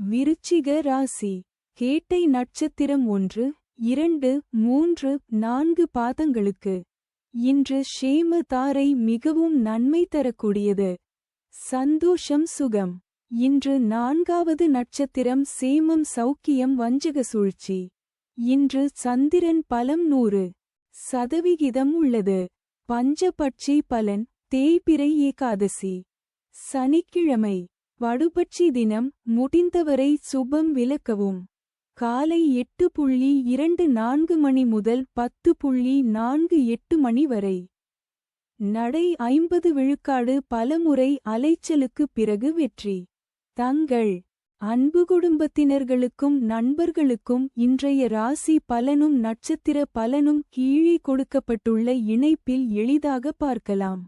விருச்சிக ராசி. கேட்டை நட்சத்திரம் 1, 2, 3, 4 பாதங்களுக்கு இன்று ஷேம தாரை மிகவும் நன்மை தரக்கூடியது. சந்தோஷம் சுகம். இன்று 4வது நட்சத்திரம் சேமம் சௌக்கியம் வஞ்சக சூழ்ச்சி. இன்று சந்திரன் பலம் 100% உள்ளது. பஞ்சபட்சி பலன் தேய்பிறை ஏகாதசி. சனிக்கிழமை வடுபட்சி தினம். முடிந்தவரை சுபம் விலக்கவும். காலை 8:24 மணி முதல் 10:48 மணி வரை. நடை 50 விழுக்காடு. பலமுறை அலைச்சலுக்குப் பிறகு வெற்றி. தங்கள் அன்பு குடும்பத்தினர்களுக்கும் நண்பர்களுக்கும் இன்றைய ராசி பலனும் நட்சத்திர பலனும் கீழே கொடுக்கப்பட்டுள்ள இணைப்பில் எளிதாக பார்க்கலாம்.